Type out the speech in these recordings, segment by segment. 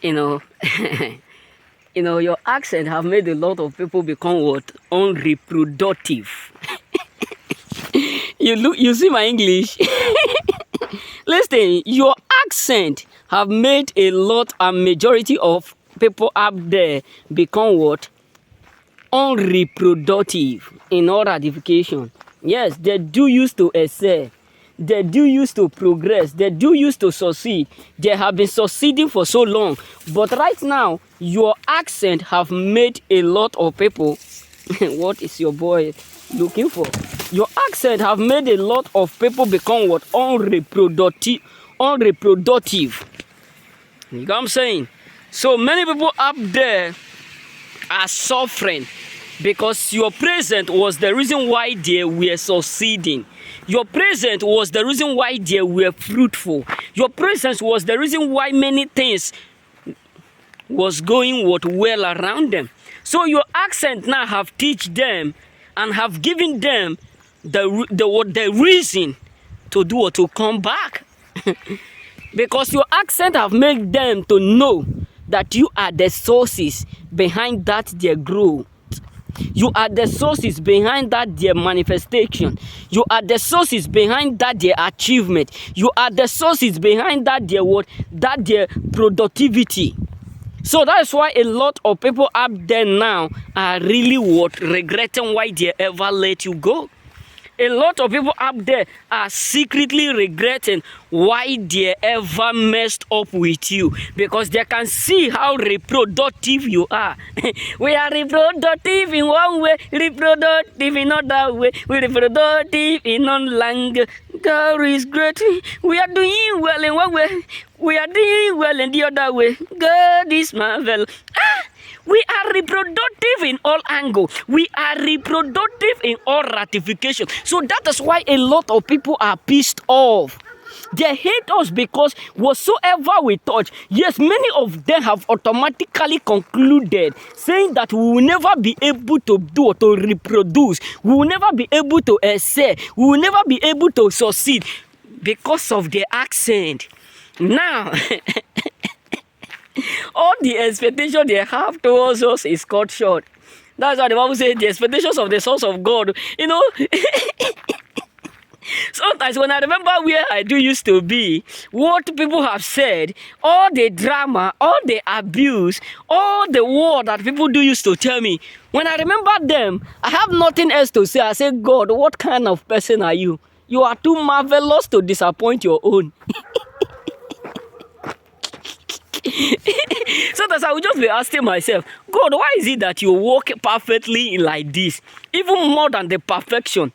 you know, your accent have made a lot of people become what? Unreproductive. You see my English? Listen, your accent have made a majority of people up there become what? Unreproductive in all ratification. Yes, they do used to excel. They do used to progress. They do used to succeed. They have been succeeding for so long. But right now, your accent have made a lot of people. What is your boy looking for? Your accent have made a lot of people become what? Unreproductive. You know what I'm saying? So many people up there are suffering because your presence was the reason why they were succeeding. Your presence was the reason why they were fruitful. Your presence was the reason why many things was going well around them. So your accent now have teach them and have given them the reason to do or to come back. Because your accent have made them to know that you are the sources behind that their growth. You are the sources behind that their manifestation. You are the sources behind that their achievement. You are the sources behind that their what? That their productivity. So that's why a lot of people up there now are really what? Regretting why they ever let you go. A lot of people up there are secretly regretting why they ever messed up with you, because they can see how reproductive you are. We are reproductive in one way, reproductive in another way. We reproductive in one language. God is great. We are doing well in one way. We are doing well in the other way. God is marvelous. We are reproductive in all angles. We are reproductive in all ratification. So that is why a lot of people are pissed off. They hate us because whatsoever we touch, yes, many of them have automatically concluded saying that we will never be able to do or to reproduce. We will never be able to excel. We will never be able to succeed because of their accent. Now, all the expectation they have towards us is cut short. That's why the Bible says the expectations of the sons of God. You know, sometimes when I remember where I used to be, what people have said, all the drama, all the abuse, all the word that people used to tell me, when I remember them, I have nothing else to say. I say, God, what kind of person are you? You are too marvelous to disappoint your own. Sometimes I would just be asking myself, God, why is it that you walk perfectly like this, even more than the perfection?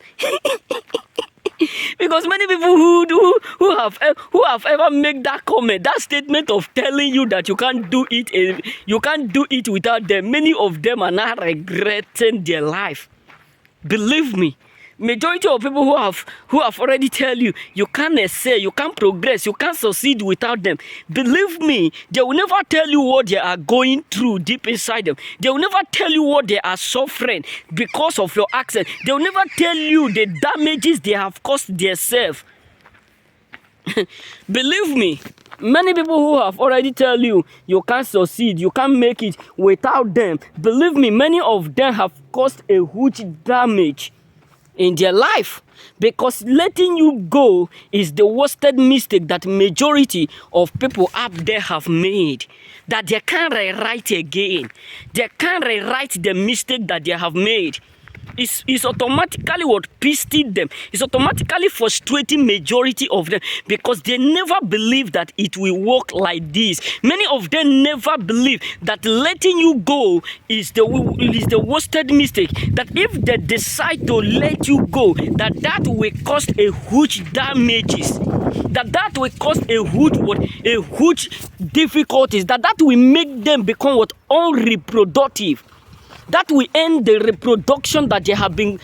Because many people who have ever made that comment, that statement of telling you that you can't do it without them, many of them are now regretting their life. Believe me. Majority of people who have already tell you can't excel, you can't progress, you can't succeed without them. Believe me, they will never tell you what they are going through deep inside them. They will never tell you what they are suffering because of your accent. They will never tell you the damages they have caused themselves. Believe me, many people who have already tell you can't succeed, you can't make it without them. Believe me, many of them have caused a huge damage in their life, because letting you go is the worst mistake that majority of people up there have made, that they can't rewrite again. They can't rewrite the mistake that they have made. It's automatically what pissed them. It's automatically frustrating majority of them, because they never believe that it will work like this. Many of them never believe that letting you go is the worst mistake. That if they decide to let you go, that will cause a huge damages. That will cause a huge difficulties. That will make them become unreproductive. That will end the reproduction that they have been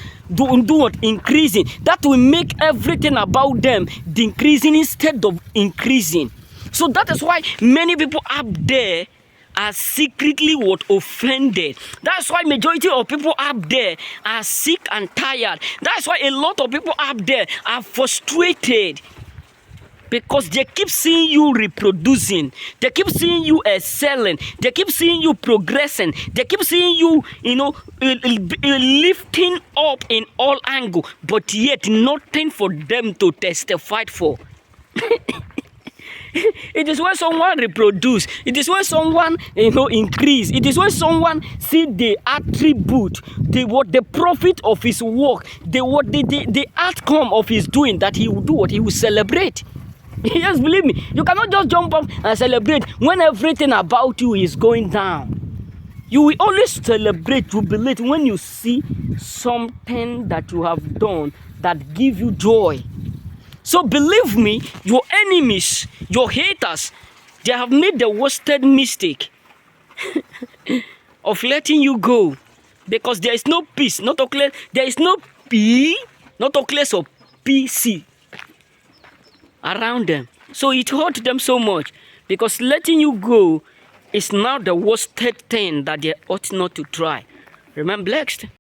increasing. That will make everything about them decreasing instead of increasing. So that is why many people up there are secretly offended. That's why majority of people up there are sick and tired. That's why a lot of people up there are frustrated. Because they keep seeing you reproducing, they keep seeing you excelling, they keep seeing you progressing, they keep seeing you, lifting up in all angle, but yet nothing for them to testify for. It is when someone reproduce, it is when someone increase, it is when someone see the attribute, the profit of his work, the outcome of his doing, that he will do what he will celebrate. Yes, believe me, you cannot just jump up and celebrate when everything about you is going down. You will always celebrate, jubilate when you see something that you have done that give you joy. So believe me, your enemies, your haters, they have made the worst mistake of letting you go, because there is no peace, not a clear, there is no P, not a place of PC around them. So it hurt them so much, because letting you go is now the worst thing that they ought not to try. Remember, blessed.